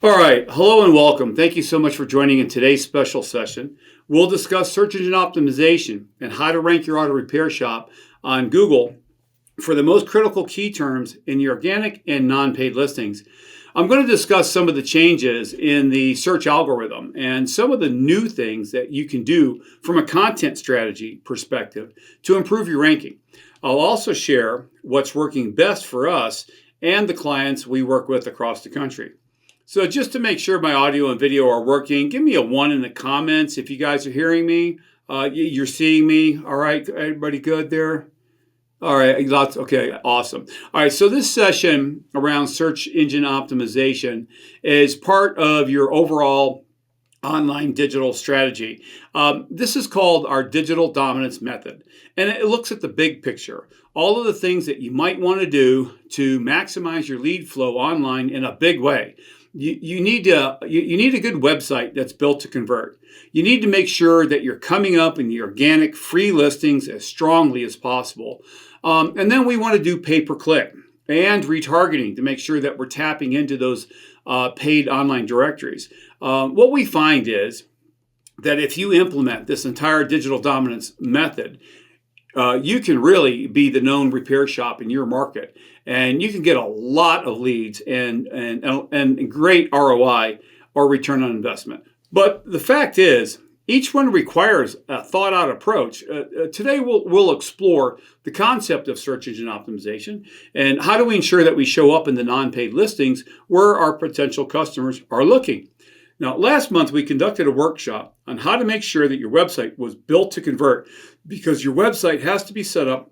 All right, hello and welcome. Thank you so much for joining in today's special session. We'll discuss search engine optimization and how to rank your auto repair shop on Google for the most critical key terms in your organic and non-paid listings. I'm going to discuss some of the changes in the search algorithm and some of the new things that you can do from a content strategy perspective to improve your ranking. I'll also share what's working best for us and the clients we work with across the country. So just to make sure my audio and video are working, give me a 1 in the comments if you guys are hearing me. You're seeing me. All right, everybody good there? All right, okay, awesome. All right, so this session around search engine optimization is part of your overall online digital strategy. This is called our digital dominance method, and it looks at the big picture. All of the things that you might want to do to maximize your lead flow online in a big way. You need a good website that's built to convert. You need to make sure that you're coming up in the organic free listings as strongly as possible. And then we want to do pay-per-click and retargeting to make sure that we're tapping into those paid online directories. What we find is that if you implement this entire digital dominance method, you can really be the known repair shop in your market, and you can get a lot of leads and great ROI or return on investment. But the fact is, each one requires a thought-out approach. Today, we'll explore the concept of search engine optimization and how do we ensure that we show up in the non-paid listings where our potential customers are looking. Now, last month, we conducted a workshop on how to make sure that your website was built to convert, because your website has to be set up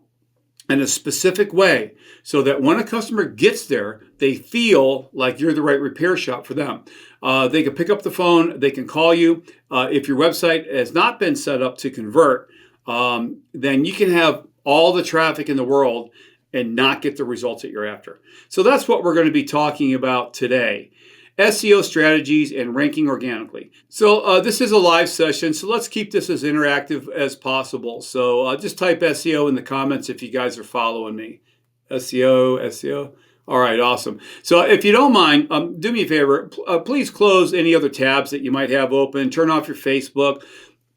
in a specific way so that when a customer gets there, they feel like you're the right repair shop for them. They can pick up the phone, they can call you. If your website has not been set up to convert, then you can have all the traffic in the world and not get the results that you're after. So that's what we're going to be talking about today. SEO strategies and ranking organically. So this is a live session, so let's keep this as interactive as possible. So just type SEO in the comments if you guys are following me. SEO. All right, awesome. So if you don't mind, do me a favor. Please close any other tabs that you might have open. Turn off your Facebook.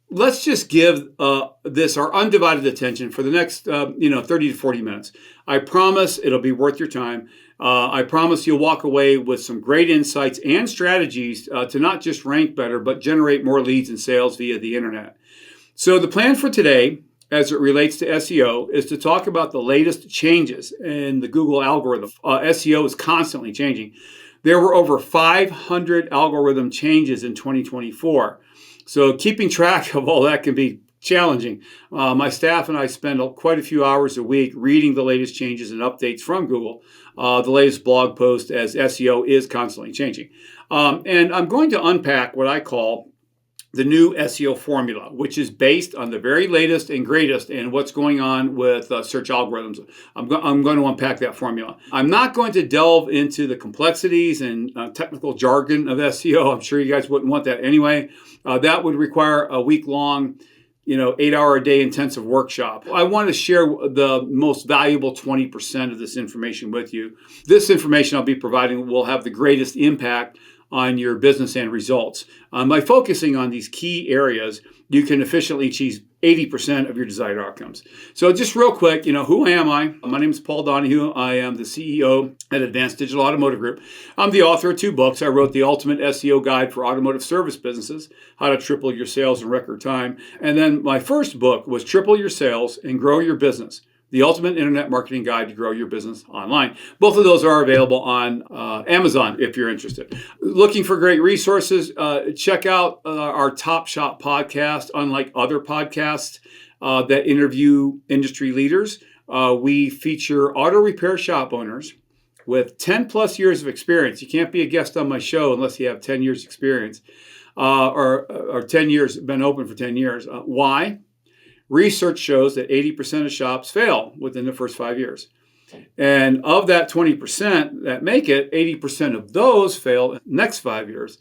Let's just give this our undivided attention for the next 30 to 40 minutes. I promise it'll be worth your time. I promise you'll walk away with some great insights and strategies to not just rank better, but generate more leads and sales via the internet. So the plan for today, as it relates to SEO, is to talk about the latest changes in the Google algorithm. SEO is constantly changing. There were over 500 algorithm changes in 2024. So keeping track of all that can be challenging. My staff and I spend quite a few hours a week reading the latest changes and updates from Google, the latest blog post, as SEO is constantly changing. And I'm going to unpack what I call the new SEO formula, which is based on the very latest and greatest in what's going on with search algorithms. I'm going to unpack that formula. I'm not going to delve into the complexities and technical jargon of SEO. I'm sure you guys wouldn't want that anyway. That would require a week-long 8-hour-a-day intensive workshop. I want to share the most valuable 20% of this information with you. This information I'll be providing will have the greatest impact on your business and results. By focusing on these key areas, you can efficiently achieve 80% of your desired outcomes. So just real quick, who am I? My name is Paul Donahue. I am the CEO at Advanced Digital Automotive Group. I'm the author of 2 books. I wrote the Ultimate SEO Guide for Automotive Service Businesses, How to Triple Your Sales in Record Time. And then my first book was Triple Your Sales and Grow Your Business, the Ultimate Internet Marketing Guide to Grow Your Business Online. Both of those are available on Amazon if you're interested. Looking for great resources, check out our Top Shop podcast. Unlike other podcasts that interview industry leaders, we feature auto repair shop owners with 10 plus years of experience. You can't be a guest on my show unless you have 10 years experience or 10 years, been open for 10 years. Why? Research shows that 80% of shops fail within the first 5 years. And of that 20% that make it, 80% of those fail in the next 5 years.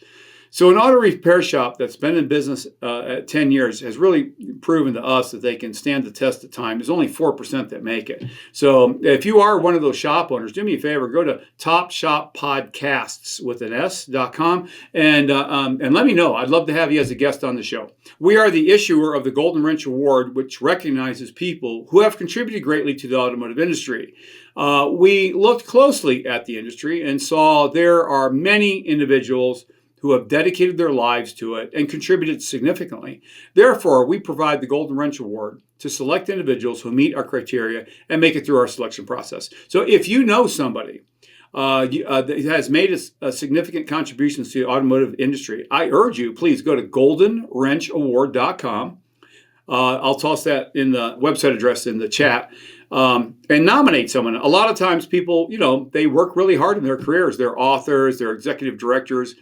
So an auto repair shop that's been in business at 10 years has really proven to us that they can stand the test of time. There's only 4% that make it. So if you are one of those shop owners, do me a favor, go to topshoppodcasts.com and let me know. I'd love to have you as a guest on the show. We are the issuer of the Golden Wrench Award, which recognizes people who have contributed greatly to the automotive industry. We looked closely at the industry and saw there are many individuals who have dedicated their lives to it and contributed significantly. Therefore, we provide the Golden Wrench Award to select individuals who meet our criteria and make it through our selection process. So if you know somebody that has made a significant contributions to the automotive industry, I urge you, please go to goldenwrenchaward.com. I'll toss that in the website address in the chat. And nominate someone. A lot of times people, they work really hard in their careers. They're authors, they're executive directors,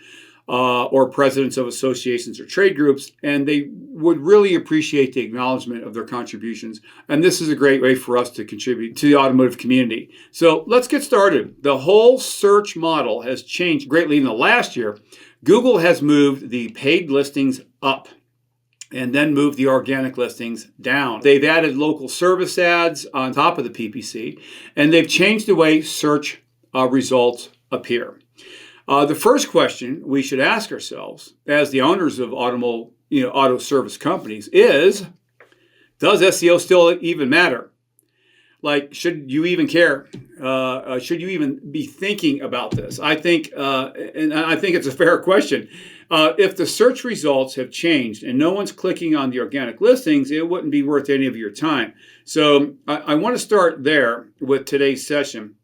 or presidents of associations or trade groups, and they would really appreciate the acknowledgement of their contributions. And this is a great way for us to contribute to the automotive community. So let's get started. The whole search model has changed greatly in the last year. Google has moved the paid listings up and then moved the organic listings down. They've added local service ads on top of the PPC, and they've changed the way search results appear. The first question we should ask ourselves as the owners of auto service companies is, does SEO still even matter? Like, should you even care? Should you even be thinking about this? I think it's a fair question. If the search results have changed and no one's clicking on the organic listings, it wouldn't be worth any of your time. So I want to start there with today's session.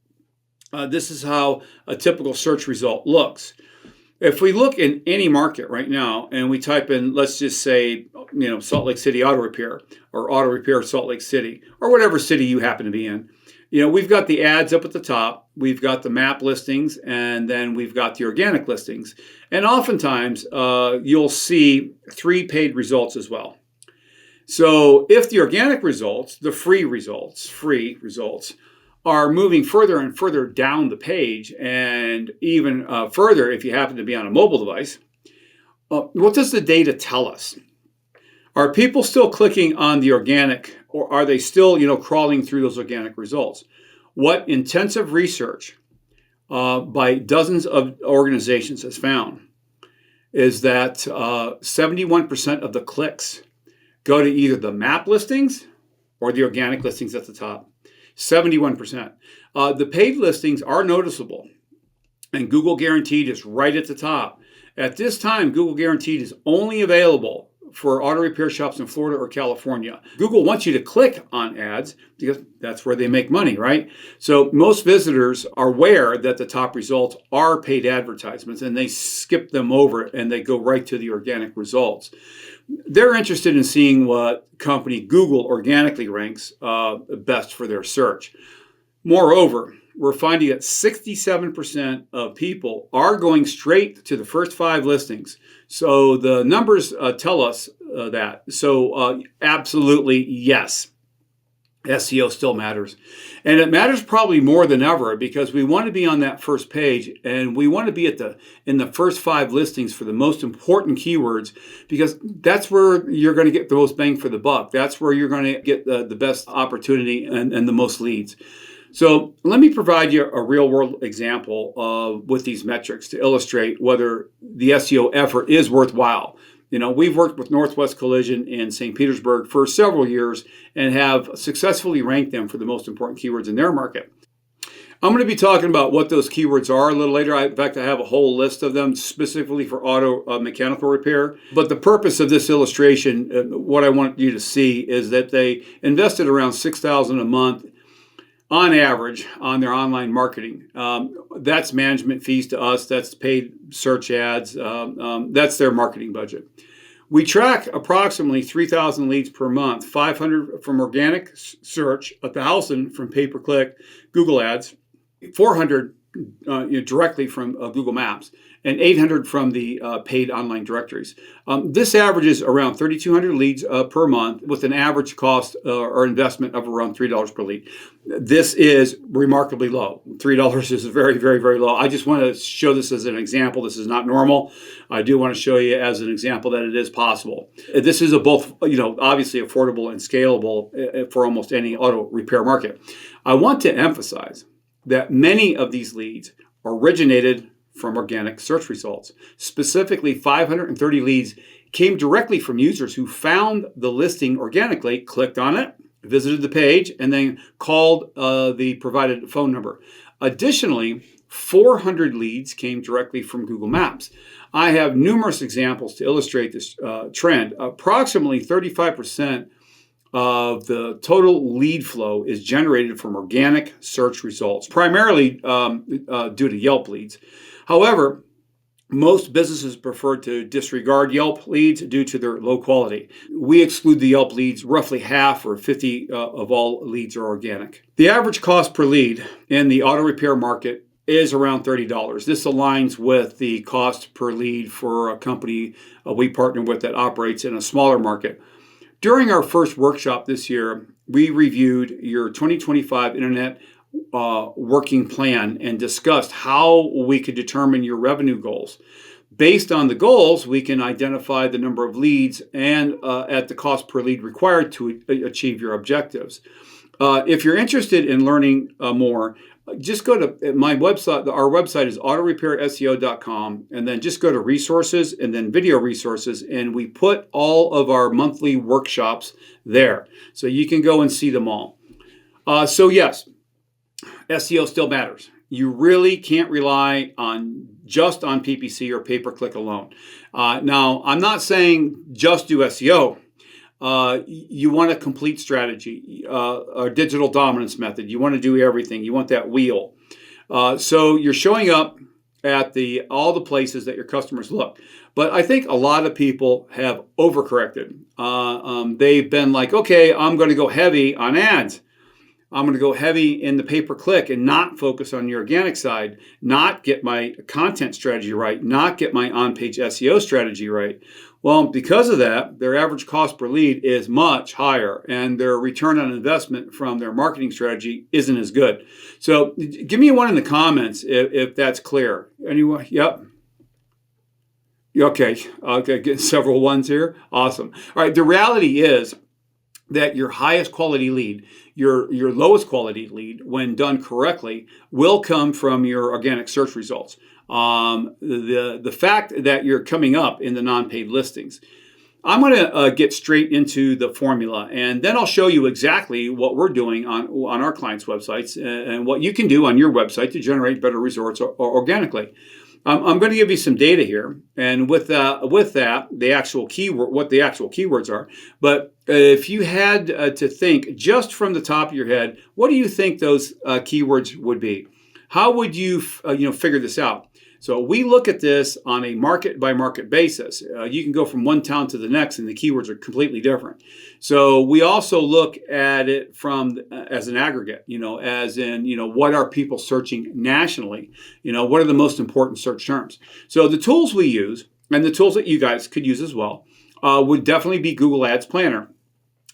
This is how a typical search result looks. If we look in any market right now and we type in, let's just say, Salt Lake City Auto Repair or Auto Repair Salt Lake City or whatever city you happen to be in, we've got the ads up at the top, we've got the map listings, and then we've got the organic listings. And oftentimes you'll see 3 paid results as well. So if the organic results, the free results, are moving further and further down the page, and even further if you happen to be on a mobile device, what does the data tell us? Are people still clicking on the organic, or are they still, crawling through those organic results? What intensive research by dozens of organizations has found is that 71% of the clicks go to either the map listings or the organic listings at the top. 71%. The paid listings are noticeable, and Google Guaranteed is right at the top. At this time, Google Guaranteed is only available for auto repair shops in Florida or California. Google wants you to click on ads because that's where they make money, right? So most visitors are aware that the top results are paid advertisements, and they skip them over and they go right to the organic results. They're interested in seeing what company Google organically ranks best for their search. Moreover, we're finding that 67% of people are going straight to the first 5 listings. So the numbers tell us that. So absolutely, yes. SEO still matters. And it matters probably more than ever because we want to be on that first page, and we want to be in the first 5 listings for the most important keywords, because that's where you're going to get the most bang for the buck. That's where you're going to get the best opportunity and the most leads. So let me provide you a real world example with these metrics to illustrate whether the SEO effort is worthwhile. We've worked with Northwest Collision in St. Petersburg for several years and have successfully ranked them for the most important keywords in their market. I'm going to be talking about what those keywords are a little later. In fact, I have a whole list of them specifically for auto mechanical repair. But the purpose of this illustration, what I want you to see, is that they invested around $6,000 a month on average on their online marketing. That's management fees to us. That's paid search ads. That's their marketing budget. We track approximately 3,000 leads per month, 500 from organic search, 1,000 from pay-per-click Google ads, 400 directly from Google Maps, and 800 from the paid online directories. This averages around 3,200 leads per month, with an average cost or investment of around $3 per lead. This is remarkably low. $3 is very, very, very low. I just want to show this as an example. This is not normal. I do want to show you as an example that it is possible. This is both, obviously affordable and scalable for almost any auto repair market. I want to emphasize that many of these leads originated from organic search results. Specifically, 530 leads came directly from users who found the listing organically, clicked on it, visited the page, and then called the provided phone number. Additionally, 400 leads came directly from Google Maps. I have numerous examples to illustrate this trend. Approximately 35% of the total lead flow is generated from organic search results, primarily due to Yelp leads. However, most businesses prefer to disregard Yelp leads due to their low quality. We exclude the Yelp leads. Roughly half or 50 of all leads are organic. The average cost per lead in the auto repair market is around $30. This aligns with the cost per lead for a company we partner with that operates in a smaller market. During our first workshop this year, we reviewed your 2025 Internet working plan and discussed how we could determine your revenue goals. Based on the goals, we can identify the number of leads and at the cost per lead required to achieve your objectives. If you're interested in learning more, just go to my website. Our website is autorepairseo.com, and then just go to resources and then video resources, and we put all of our monthly workshops there. So you can go and see them all. So yes, SEO still matters. You really can't rely just on PPC or pay-per-click alone. Now, I'm not saying just do SEO. You want a complete strategy, a digital dominance method. You want to do everything. You want that wheel. So you're showing up at all the places that your customers look. But I think a lot of people have overcorrected. They've been like, okay, I'm going to go heavy on ads. I'm going to go heavy in the pay-per-click and not focus on the organic side, not get my content strategy right, not get my on-page SEO strategy right. Well, because of that, their average cost per lead is much higher, and their return on investment from their marketing strategy isn't as good. So give me one in the comments if that's clear. Anyone? Yep. Okay, getting several ones here. Awesome. All right, the reality is that your highest quality lead, your lowest quality lead, when done correctly, will come from your organic search results. The fact that you're coming up in the non-paid listings. I'm going to get straight into the formula, and then I'll show you exactly what we're doing on our clients' websites and what you can do on your website to generate better results organically. I'm going to give you some data here, and with that, the actual keyword, what the actual keywords are. But if you had to think just from the top of your head, what do you think those keywords would be? How would you figure this out? So we look at this on a market by market basis. You can go from one town to the next, and the keywords are completely different. So we also look at it as an aggregate, as in, what are people searching nationally? What are the most important search terms? So the tools we use, and the tools that you guys could use as well, would definitely be Google Ads Planner.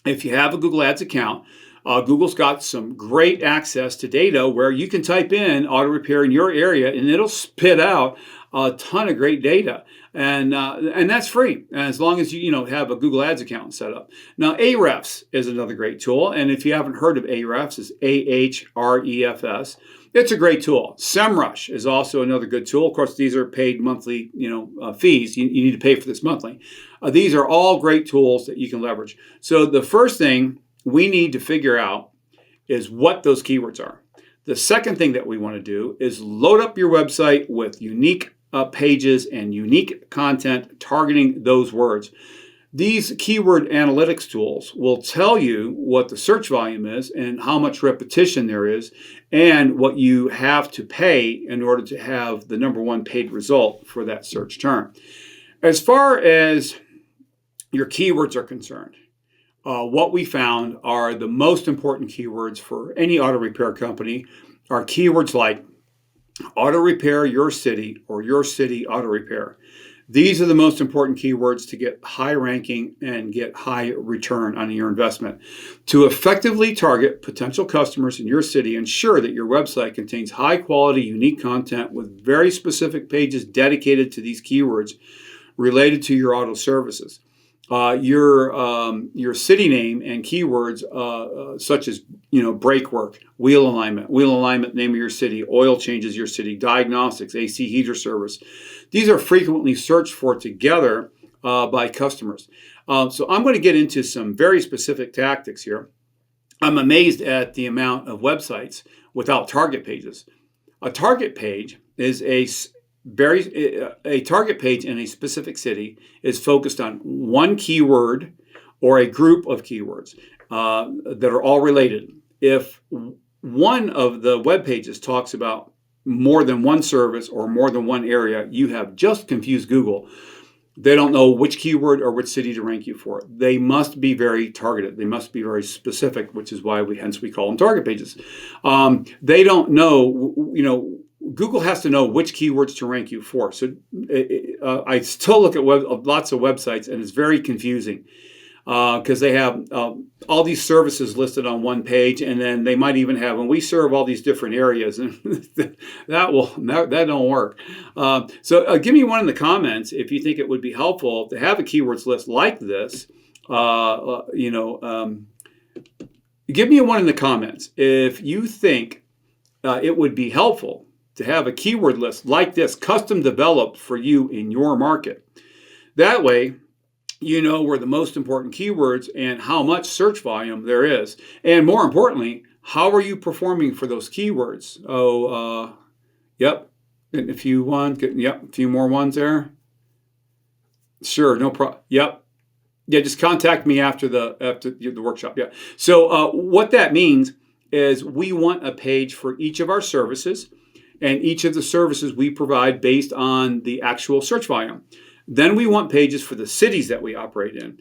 If you have a Google Ads account, Google's got some great access to data where you can type in auto repair in your area and it'll spit out a ton of great data. And that's free as long as you have a Google Ads account set up. Now, Ahrefs is another great tool. And if you haven't heard of Ahrefs, it's Ahrefs. It's a great tool. SEMrush is also another good tool. Of course, these are paid monthly fees. You need to pay for this monthly. These are all great tools that you can leverage. So the first thing we need to figure out is what those keywords are. The second thing that we want to do is load up your website with unique pages and unique content targeting those words. These keyword analytics tools will tell you what the search volume is and how much repetition there is and what you have to pay in order to have the number one paid result for that search term. As far as your keywords are concerned, what we found are the most important keywords for any auto repair company are keywords like auto repair your city, or your city auto repair. These are the most important keywords to get high ranking and get high return on your investment. To effectively target potential customers in your city, ensure that your website contains high quality, unique content with very specific pages dedicated to these keywords related to your auto services. Your city name and keywords such as brake work, wheel alignment, name of your city, oil changes your city, diagnostics, AC heater service. These are frequently searched for together by customers. So I'm going to get into some very specific tactics here. I'm amazed at the amount of websites without target pages. A target page is a target page in a specific city is focused on one keyword or a group of keywords that are all related. If one of the web pages talks about more than one service or more than one area, you have just confused Google. They don't know which keyword or which city to rank you for. They must be very targeted. They must be very specific, which is why we call them target pages. They don't know, Google has to know which keywords to rank you for. So I still look at lots of websites, and it's very confusing because they have all these services listed on one page, and then they might even have, and we serve all these different areas, and that don't work. So give me one in the comments if you think it would be helpful to have a keywords list like this. Give me one in the comments if you think it would be helpful to have a keyword list like this, custom developed for you in your market. That way, you know where the most important keywords and how much search volume there is. And more importantly, how are you performing for those keywords? Yep. Getting a few a few more ones there. Sure, no problem. Yep. Yeah, just contact me after the workshop. Yeah. So what that means is we want a page for each of our services, and each of the services we provide based on the actual search volume. Then we want pages for the cities that we operate in.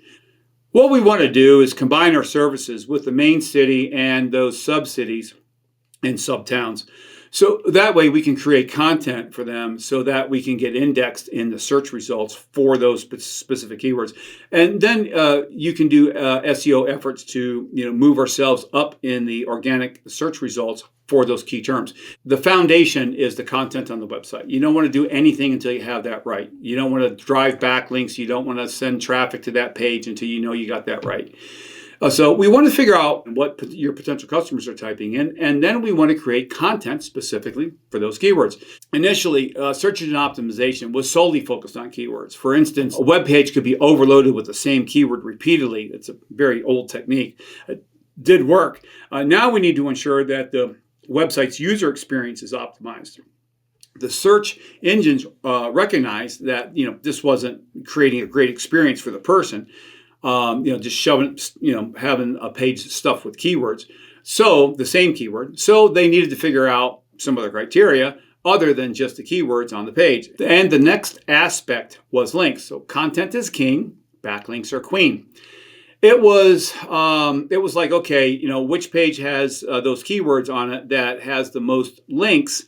What we want to do is combine our services with the main city and those sub-cities and sub-towns. So that way we can create content for them so that we can get indexed in the search results for those specific keywords. And then you can do SEO efforts to move ourselves up in the organic search results for those key terms. The foundation is the content on the website. You don't want to do anything until you have that right. You don't want to drive backlinks. You don't want to send traffic to that page until you know you got that right. So we want to figure out what your potential customers are typing in, and then we want to create content specifically for those keywords. Initially, search engine optimization was solely focused on keywords. For instance, a web page could be overloaded with the same keyword repeatedly. It's a very old technique. It did work. Now we need to ensure that the website's user experience is optimized. The search engines recognize that this wasn't creating a great experience for the person. Just shoving, having a page stuffed with keywords. So the same keyword. So they needed to figure out some other criteria other than just the keywords on the page. And the next aspect was links. So content is king, backlinks are queen. It was like, okay, which page has those keywords on it that has the most links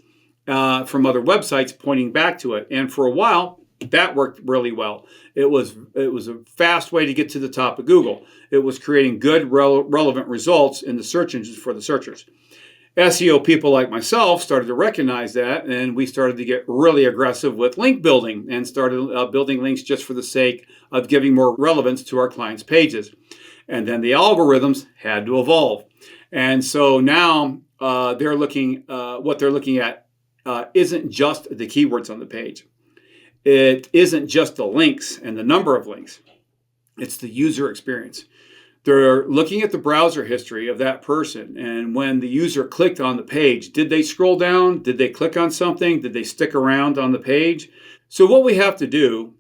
from other websites pointing back to it. And for a while, that worked really well. It was a fast way to get to the top of Google. It was creating good, relevant results in the search engines for the searchers. SEO people like myself started to recognize that, and we started to get really aggressive with link building and started building links just for the sake of giving more relevance to our clients' pages. And then the algorithms had to evolve. And so now what they're looking at isn't just the keywords on the page. It isn't just the links and the number of links. It's the user experience. They're looking at the browser history of that person, and when the user clicked on the page, did they scroll down? Did they click on something? Did they stick around on the page? So what we have to do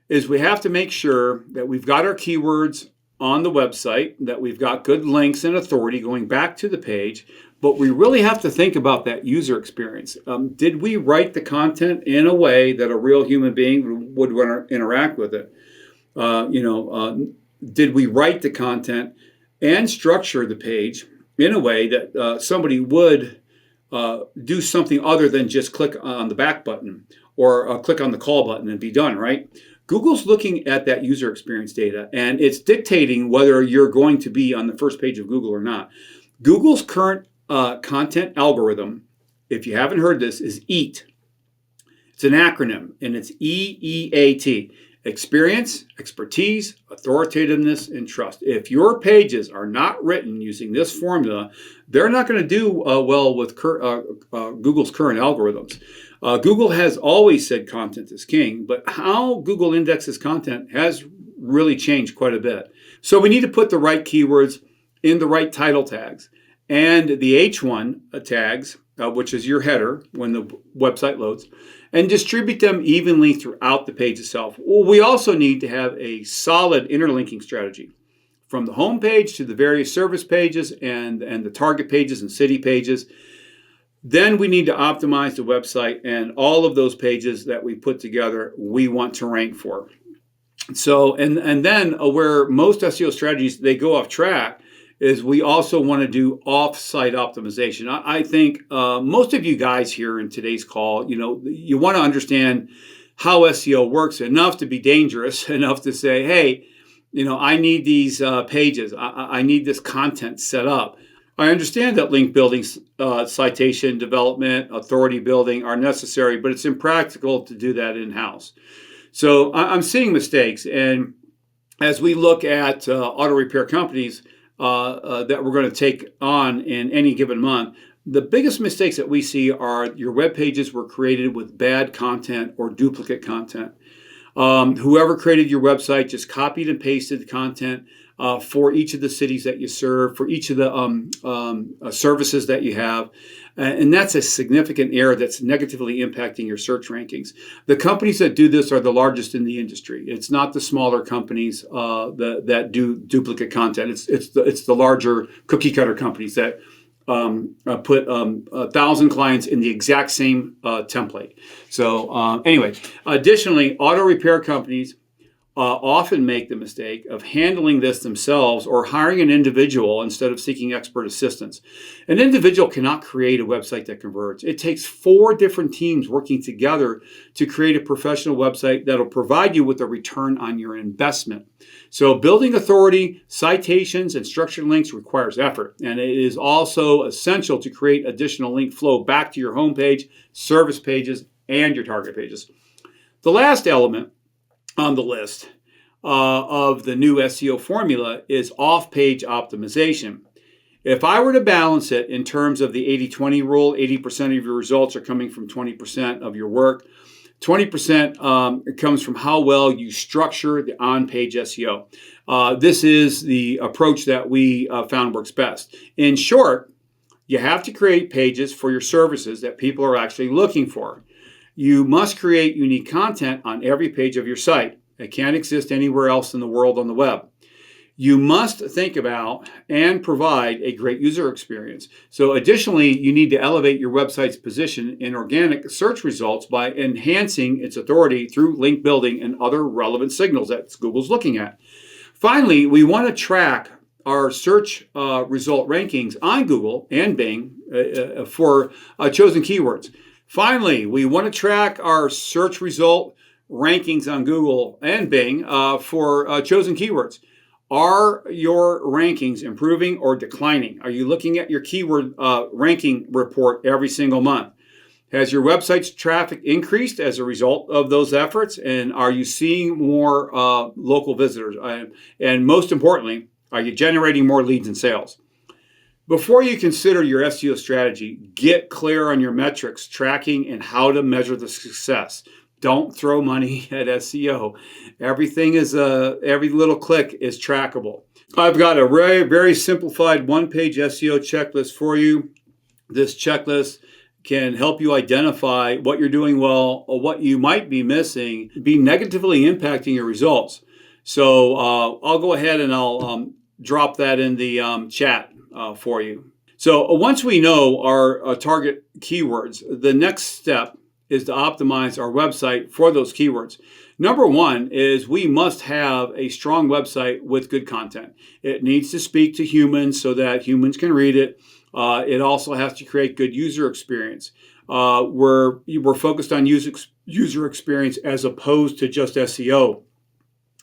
is we have to make sure that we've got our keywords on the website, that we've got good links and authority going back to the page, but we really have to think about that user experience. Did we write the content in a way that a real human being would interact with it? Did we write the content and structure the page in a way that somebody would do something other than just click on the back button or click on the call button and be done, right? Google's looking at that user experience data, and it's dictating whether you're going to be on the first page of Google or not. Google's current content algorithm, if you haven't heard this, is EAT. It's an acronym, and it's EEAT. Experience, expertise, authoritativeness, and trust. If your pages are not written using this formula, they're not going to do well with Google's current algorithms. Google has always said content is king, but how Google indexes content has really changed quite a bit. So we need to put the right keywords in the right title tags. And the H1 tags, which is your header when the website loads, and distribute them evenly throughout the page itself. Well, we also need to have a solid interlinking strategy from the home page to the various service pages and the target pages and city pages. Then we need to optimize the website, and all of those pages that we put together, we want to rank for. So, and then where most SEO strategies, they go off track, is we also want to do off-site optimization. I think most of you guys here in today's call, you want to understand how SEO works enough to be dangerous, enough to say, hey, I need these pages. I need this content set up. I understand that link building, citation development, authority building are necessary, but it's impractical to do that in-house. So I'm seeing mistakes. And as we look at auto repair companies, that we're going to take on in any given month, the biggest mistakes that we see are your web pages were created with bad content or duplicate content. Whoever created your website just copied and pasted the content for each of the cities that you serve, for each of the services that you have. And that's a significant error that's negatively impacting your search rankings. The companies that do this are the largest in the industry. It's not the smaller companies that do duplicate content. It's the larger cookie cutter companies that put 1,000 clients in the exact same template. So anyway, additionally, auto repair companies often make the mistake of handling this themselves or hiring an individual instead of seeking expert assistance. An individual cannot create a website that converts. It takes 4 different teams working together to create a professional website that'll provide you with a return on your investment. So building authority, citations, and structured links requires effort. And it is also essential to create additional link flow back to your homepage, service pages, and your target pages. The last element on the list of the new SEO formula is off-page optimization. If I were to balance it in terms of the 80-20 rule, 80% of your results are coming from 20% of your work. 20% comes from how well you structure the on-page SEO. This is the approach that we found works best. In short, you have to create pages for your services that people are actually looking for. You must create unique content on every page of your site. It can't exist anywhere else in the world on the web. You must think about and provide a great user experience. So additionally, you need to elevate your website's position in organic search results by enhancing its authority through link building and other relevant signals that Google's looking at. Finally, we want to track our search result rankings on Google and Bing for chosen keywords. Finally, we want to track our search result rankings on Google and Bing for chosen keywords. Are your rankings improving or declining? Are you looking at your keyword ranking report every single month? Has your website's traffic increased as a result of those efforts? And are you seeing more local visitors? And most importantly, are you generating more leads and sales? Before you consider your SEO strategy, get clear on your metrics, tracking, and how to measure the success. Don't throw money at SEO. Everything is every little click is trackable. I've got a very, very simplified one-page SEO checklist for you. This checklist can help you identify what you're doing well or what you might be missing, be negatively impacting your results. So I'll go ahead and I'll drop that in the chat for you. So once we know our target keywords, the next step is to optimize our website for those keywords. Number one is we must have a strong website with good content. It needs to speak to humans so that humans can read it. It also has to create good user experience. We're focused on user experience as opposed to just SEO.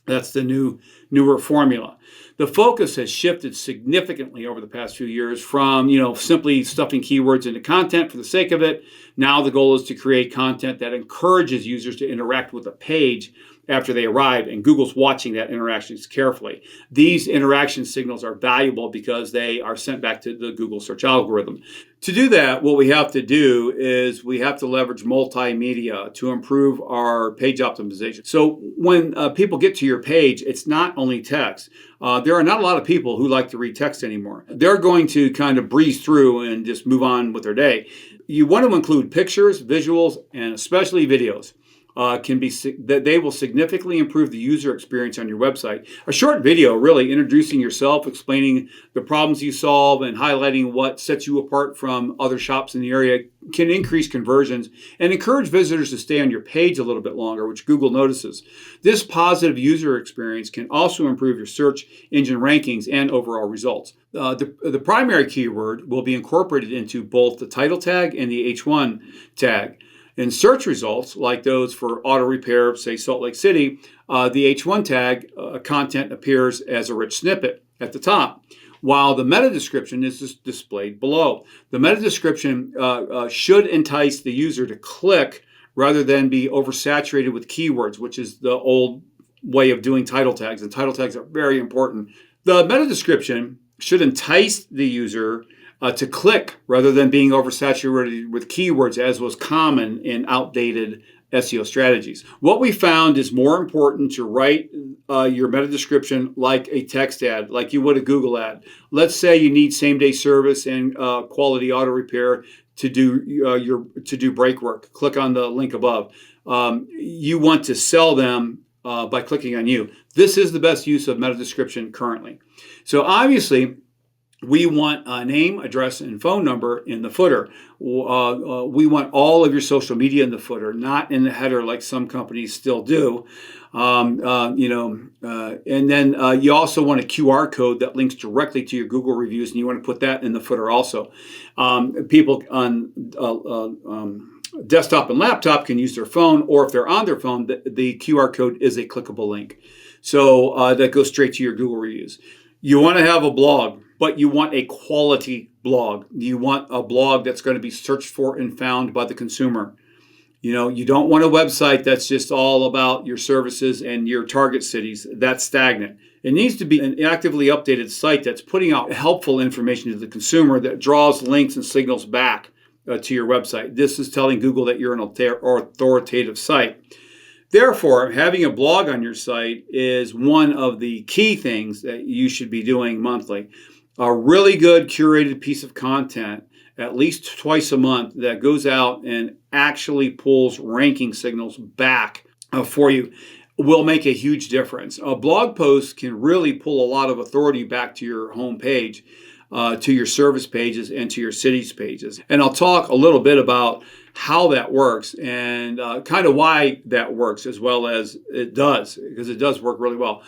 That's the newer formula. The focus has shifted significantly over the past few years from, simply stuffing keywords into content for the sake of it. Now the goal is to create content that encourages users to interact with a page after they arrive, and Google's watching that interactions carefully. These interaction signals are valuable because they are sent back to the Google search algorithm. To do that, what we have to do is we have to leverage multimedia to improve our page optimization. So when people get to your page, it's not only text. There are not a lot of people who like to read text anymore. They're going to kind of breeze through and just move on with their day. You want to include pictures, visuals, and especially videos. That they will significantly improve the user experience on your website. A short video, really introducing yourself, explaining the problems you solve, and highlighting what sets you apart from other shops in the area, can increase conversions and encourage visitors to stay on your page a little bit longer, which Google notices. This positive user experience can also improve your search engine rankings and overall results. The primary keyword will be incorporated into both the title tag and the H1 tag. In search results, like those for auto repair, say Salt Lake City, the H1 tag content appears as a rich snippet at the top, while the meta description is displayed below. The meta description should entice the user to click rather than be oversaturated with keywords, which is the old way of doing title tags, and title tags are very important. The meta description should entice the user to click rather than being oversaturated with keywords, as was common in outdated SEO strategies. What we found is more important to write your meta description like a text ad, like you would a Google ad. Let's say you need same-day service and quality auto repair to do brake work. Click on the link above. You want to sell them by clicking on you. This is the best use of meta description currently. So obviously, we want a name, address, and phone number in the footer. We want all of your social media in the footer, not in the header like some companies still do. And then you also want a QR code that links directly to your Google reviews, and you want to put that in the footer also. People on desktop and laptop can use their phone, or if they're on their phone, the QR code is a clickable link. So that goes straight to your Google reviews. You want to have a blog, but you want a quality blog. You want a blog that's going to be searched for and found by the consumer. You don't want a website that's just all about your services and your target cities. That's stagnant. It needs to be an actively updated site that's putting out helpful information to the consumer that draws links and signals back to your website. This is telling Google that you're an authoritative site. Therefore, having a blog on your site is one of the key things that you should be doing monthly. A really good curated piece of content, at least twice a month, that goes out and actually pulls ranking signals back for you will make a huge difference. A blog post can really pull a lot of authority back to your home page, to your service pages, and to your cities pages. And I'll talk a little bit about how that works and kind of why that works, as well as it does, because it does work really well.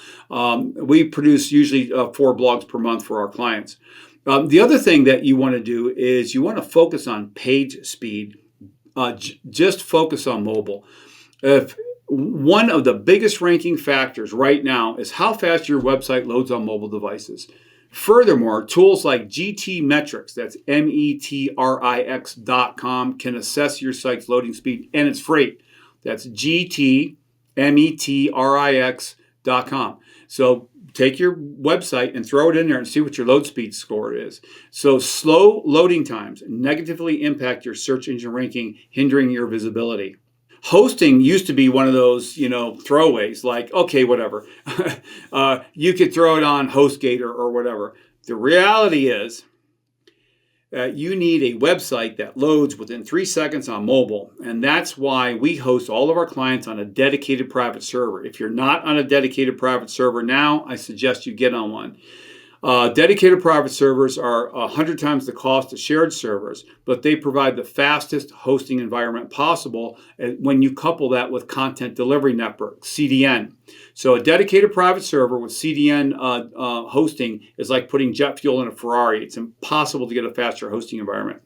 We produce usually 4 blogs per month for our clients. The other thing that you want to do is you want to focus on page speed. Just focus on mobile. If one of the biggest ranking factors right now is how fast your website loads on mobile devices. Furthermore, tools like GT Metrics, that's metrix.com, can assess your site's loading speed, and it's free. That's GTmetrix.com. So take your website and throw it in there and see what your load speed score is. So slow loading times negatively impact your search engine ranking, hindering your visibility. Hosting used to be one of those, throwaways, like, okay, whatever. You could throw it on HostGator or whatever. The reality is you need a website that loads within 3 seconds on mobile. And that's why we host all of our clients on a dedicated private server. If you're not on a dedicated private server now, I suggest you get on one. Dedicated private servers are 100 times the cost of shared servers, but they provide the fastest hosting environment possible when you couple that with Content Delivery Network, CDN. So a dedicated private server with CDN hosting is like putting jet fuel in a Ferrari. It's impossible to get a faster hosting environment.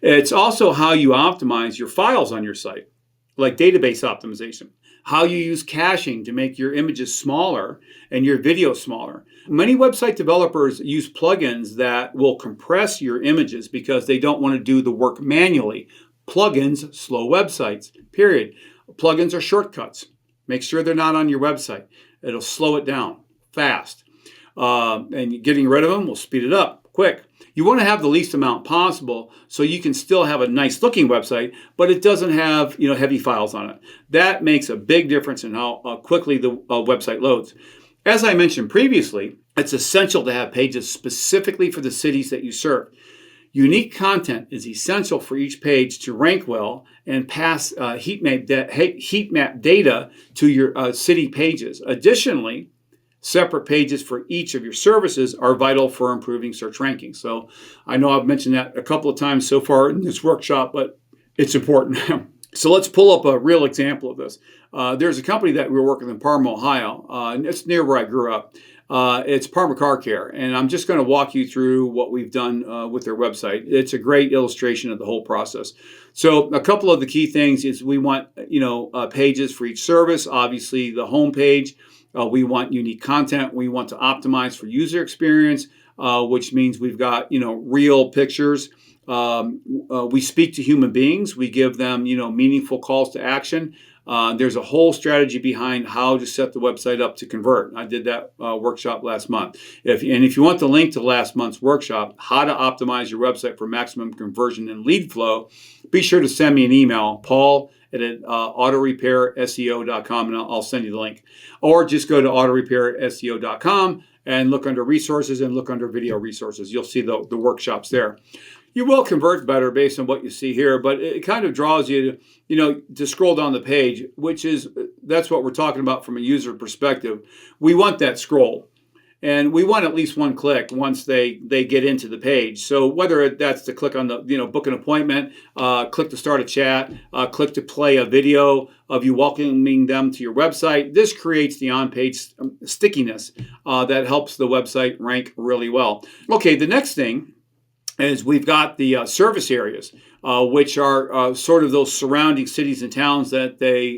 It's also how you optimize your files on your site, like database optimization. How you use caching to make your images smaller and your video smaller. Many website developers use plugins that will compress your images because they don't want to do the work manually. Plugins slow websites, period. Plugins are shortcuts. Make sure they're not on your website. It'll slow it down fast. And getting rid of them will speed it up quick. You want to have the least amount possible so you can still have a nice looking website, but it doesn't have heavy files on it. That makes a big difference in how quickly the website loads. As I mentioned previously, it's essential to have pages specifically for the cities that you serve. Unique content is essential for each page to rank well and pass heat map data to your city pages. Additionally, separate pages for each of your services are vital for improving search rankings. So I know I've mentioned that a couple of times so far in this workshop, but it's important. So let's pull up a real example of this. There's a company that we're working in Parma, Ohio, and it's near where I grew up. It's Parma Car Care, and I'm just going to walk you through what we've done with their website. It's a great illustration of the whole process. So a couple of the key things is we want pages for each service. Obviously, the home page. We want unique content. We want to optimize for user experience, which means we've got real pictures. We speak to human beings. We give them meaningful calls to action. There's a whole strategy behind how to set the website up to convert. I did that workshop last month. If you want the link to last month's workshop, how to optimize your website for maximum conversion and lead flow, be sure to send me an email, paul@autorepairseo.com, and I'll send you the link. Or just go to autorepairseo.com and look under resources and look under video resources. You'll see the workshops there. You will convert better based on what you see here, but it kind of draws you to scroll down the page, that's what we're talking about from a user perspective. We want that scroll. And we want at least one click once they get into the page. So whether that's to click on the, book an appointment, click to start a chat, click to play a video of you welcoming them to your website, this creates the on-page stickiness that helps the website rank really well. Okay, the next thing is we've got the service areas, which are sort of those surrounding cities and towns that they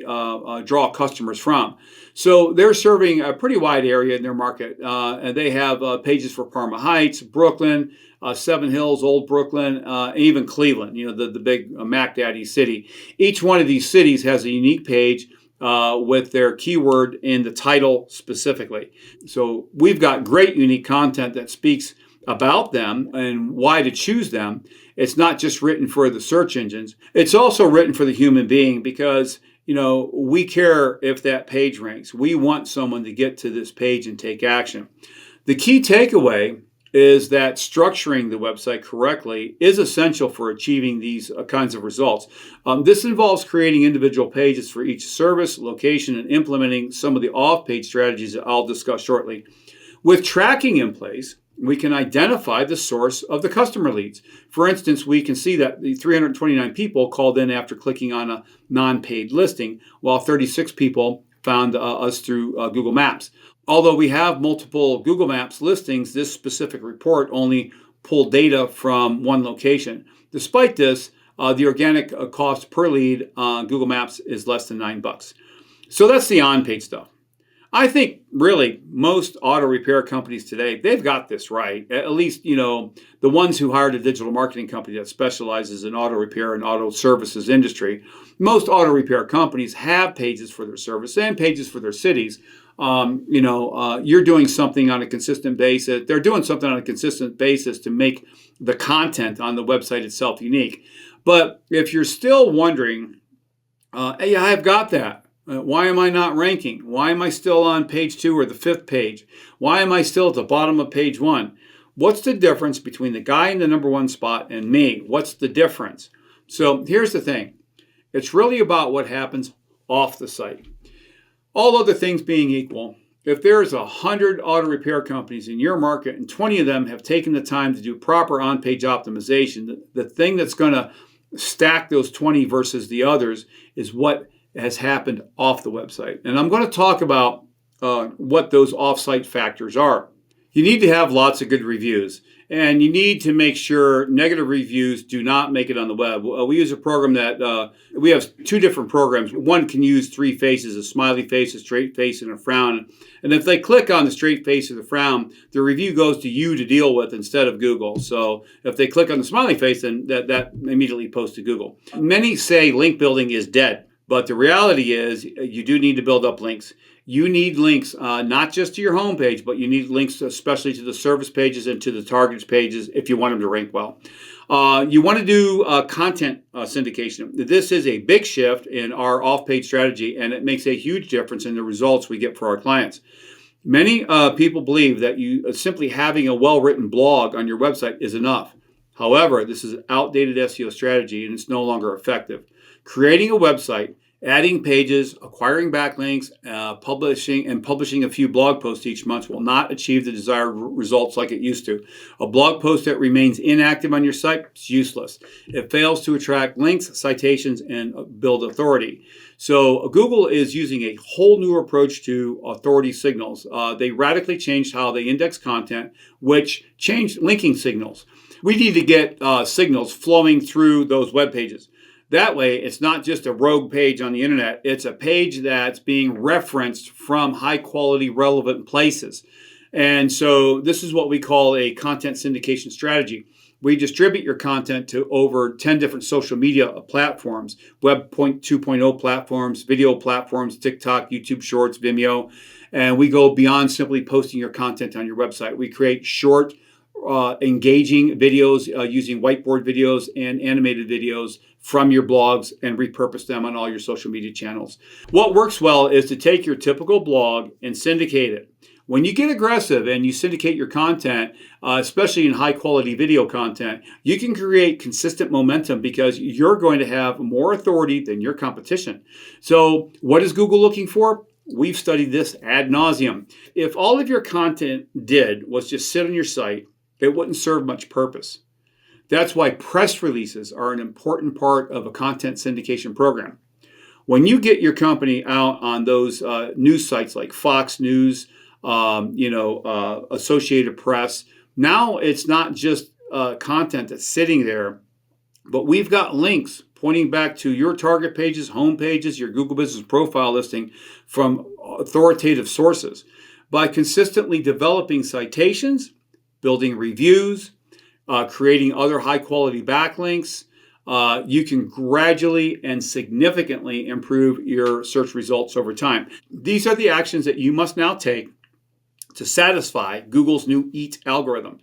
draw customers from. So they're serving a pretty wide area in their market. And they have pages for Parma Heights, Brooklyn, Seven Hills, Old Brooklyn, and even Cleveland, the big Mac Daddy city. Each one of these cities has a unique page with their keyword in the title specifically. So we've got great unique content that speaks about them and why to choose them. It's not just written for the search engines. It's also written for the human being because, we care if that page ranks. We want someone to get to this page and take action. The key takeaway is that structuring the website correctly is essential for achieving these kinds of results. This involves creating individual pages for each service, location, and implementing some of the off-page strategies that I'll discuss shortly. With tracking in place, we can identify the source of the customer leads. For instance, we can see that the 329 people called in after clicking on a non-paid listing, while 36 people found us through Google Maps. Although we have multiple Google Maps listings, this specific report only pulled data from one location. Despite this, the organic cost per lead on Google Maps is less than $9. So that's the on-page stuff. I think really most auto repair companies today, they've got this right. At least, the ones who hired a digital marketing company that specializes in auto repair and auto services industry. Most auto repair companies have pages for their service and pages for their cities. You're doing something on a consistent basis. They're doing something on a consistent basis to make the content on the website itself unique. But if you're still wondering, hey, I've got that. Why am I not ranking? Why am I still on page 2 or the 5th page? Why am I still at the bottom of page 1? What's the difference between the guy in the number 1 spot and me? What's the difference? So here's the thing. It's really about what happens off the site. All other things being equal, if there's 100 auto repair companies in your market and 20 of them have taken the time to do proper on-page optimization, the thing that's going to stack those 20 versus the others is what has happened off the website. And I'm going to talk about what those off-site factors are. You need to have lots of good reviews, and you need to make sure negative reviews do not make it on the web. We use a program that we have two different programs. One can use three faces: a smiley face, a straight face, and a frown. And if they click on the straight face or the frown, the review goes to you to deal with instead of Google. So if they click on the smiley face, then that immediately posts to Google. Many say link building is dead, but the reality is you do need to build up links. You need links not just to your homepage, but you need links especially to the service pages and to the targets pages if you want them to rank well. You want to do content syndication. This is a big shift in our off-page strategy, and it makes a huge difference in the results we get for our clients. Many people believe that you simply having a well-written blog on your website is enough. However, this is an outdated SEO strategy, and it's no longer effective. Creating a website, adding pages, acquiring backlinks, publishing a few blog posts each month will not achieve the desired results like it used to. A blog post that remains inactive on your site is useless. It fails to attract links, citations, and build authority. So Google is using a whole new approach to authority signals. They radically changed how they index content, which changed linking signals. We need to get signals flowing through those web pages. That way, it's not just a rogue page on the internet. It's a page that's being referenced from high-quality, relevant places. And so this is what we call a content syndication strategy. We distribute your content to over 10 different social media platforms, Web 2.0 platforms, video platforms, TikTok, YouTube Shorts, Vimeo. And we go beyond simply posting your content on your website. We create short, engaging videos using whiteboard videos and animated videos from your blogs and repurpose them on all your social media channels. What works well is to take your typical blog and syndicate it. When you get aggressive and you syndicate your content, especially in high quality video content, you can create consistent momentum because you're going to have more authority than your competition. So what is Google looking for? We've studied this ad nauseum. If all of your content was just sit on your site, it wouldn't serve much purpose. That's why press releases are an important part of a content syndication program. When you get your company out on those news sites like Fox News, Associated Press, now it's not just content that's sitting there, but we've got links pointing back to your target pages, home pages, your Google Business Profile listing from authoritative sources. By consistently developing citations, building reviews, creating other high-quality backlinks, you can gradually and significantly improve your search results over time. These are the actions that you must now take to satisfy Google's new EAT algorithm.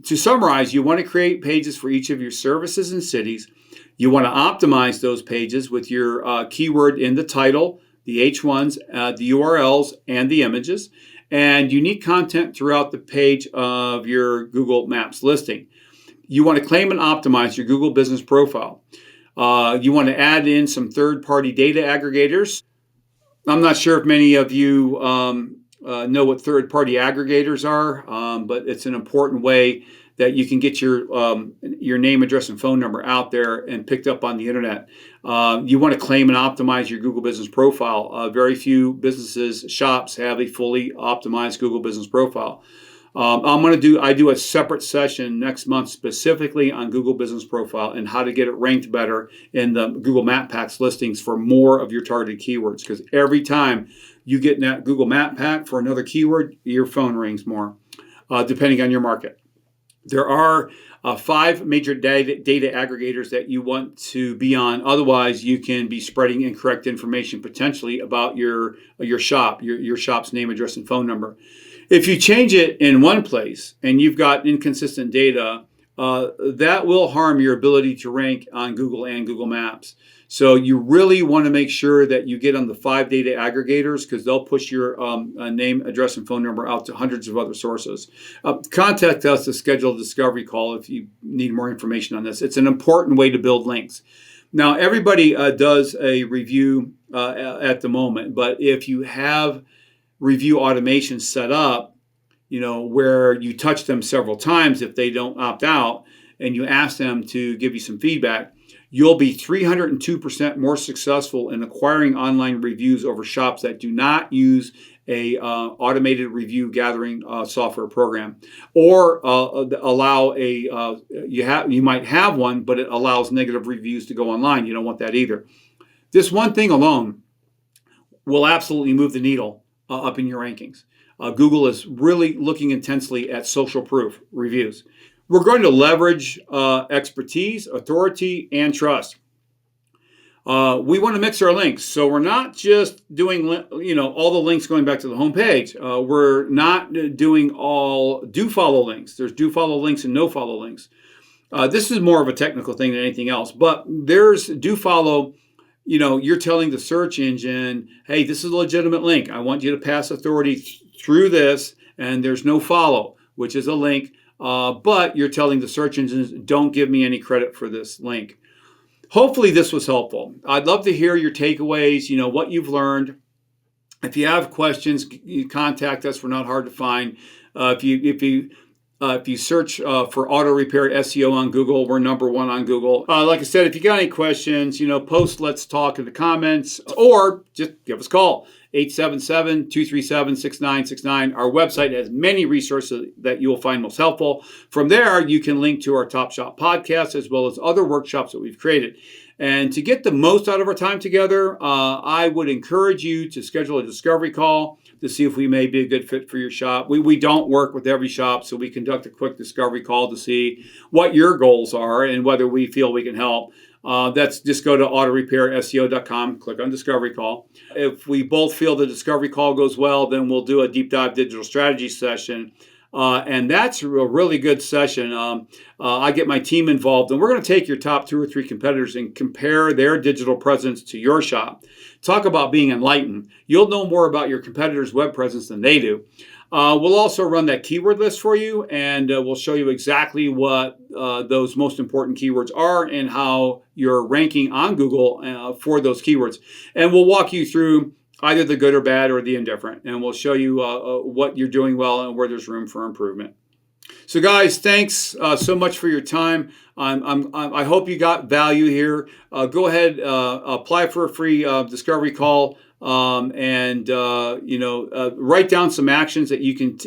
To summarize, you want to create pages for each of your services and cities. You want to optimize those pages with your keyword in the title, the H1s, the URLs, and the images, and unique content throughout the page of your Google Maps listing. You want to claim and optimize your Google Business Profile. You want to add in some third-party data aggregators. I'm not sure if many of you know what third-party aggregators are, but it's an important way that you can get your name, address, and phone number out there and picked up on the internet. You want to claim and optimize your Google Business Profile. Very few businesses, shops have a fully optimized Google Business Profile. I do a separate session next month specifically on Google Business Profile and how to get it ranked better in the Google Map Packs listings for more of your targeted keywords. Because every time you get in that Google Map Pack for another keyword, your phone rings more, depending on your market. There are 5 major data aggregators that you want to be on. Otherwise, you can be spreading incorrect information potentially about your shop, your shop's name, address, and phone number. If you change it in one place and you've got inconsistent data, that will harm your ability to rank on Google and Google Maps. So you really want to make sure that you get on the 5 data aggregators because they'll push your name, address, and phone number out to hundreds of other sources. Contact us to schedule a discovery call if you need more information on this. It's an important way to build links. Now, everybody does a review at the moment, but if you have review automation set up, where you touch them several times if they don't opt out, and you ask them to give you some feedback, you'll be 302% more successful in acquiring online reviews over shops that do not use a automated review gathering software program, or allow you might have one, but it allows negative reviews to go online. You don't want that either. This one thing alone will absolutely move the needle up in your rankings. Google is really looking intensely at social proof reviews. We're going to leverage expertise, authority, and trust. We want to mix our links, so we're not just doing all the links going back to the home page. We're not doing all do follow links. There's do follow links and no follow links. This is more of a technical thing than anything else, but there's do follow. You're telling the search engine, hey, this is a legitimate link. I want you to pass authority through this, and there's no follow, which is a link. But you're telling the search engines, don't give me any credit for this link. Hopefully this was helpful. I'd love to hear your takeaways, what you've learned. If you have questions, you contact us. We're not hard to find. If you search for auto repair SEO on Google, we're number one on Google. Like I said, if you got any questions, post Let's Talk in the comments, or just give us a call, 877-237-6969. Our website has many resources that you will find most helpful. From there, you can link to our Top Shop podcast as well as other workshops that we've created. And to get the most out of our time together, I would encourage you to schedule a discovery call to see if we may be a good fit for your shop. We don't work with every shop, so we conduct a quick discovery call to see what your goals are and whether we feel we can help. That's just go to autorepairseo.com, click on discovery call. If we both feel the discovery call goes well, then we'll do a deep dive digital strategy session. And that's a really good session. I get my team involved, and we're going to take your top 2 or 3 competitors and compare their digital presence to your shop. Talk about being enlightened. You'll know more about your competitors' web presence than they do. We'll also run that keyword list for you, and we'll show you exactly what those most important keywords are and how you're ranking on Google for those keywords. And we'll walk you through either the good or bad or the indifferent, and we'll show you what you're doing well and where there's room for improvement. So guys, thanks so much for your time. I hope you got value here. Go ahead, apply for a free discovery call, and write down some actions that you can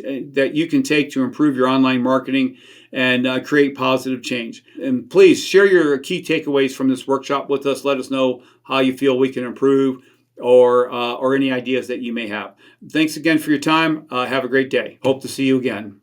take to improve your online marketing and create positive change. And please share your key takeaways from this workshop with us. Let us know how you feel we can improve, or any ideas that you may have. Thanks again for your time. Have a great day. Hope to see you again.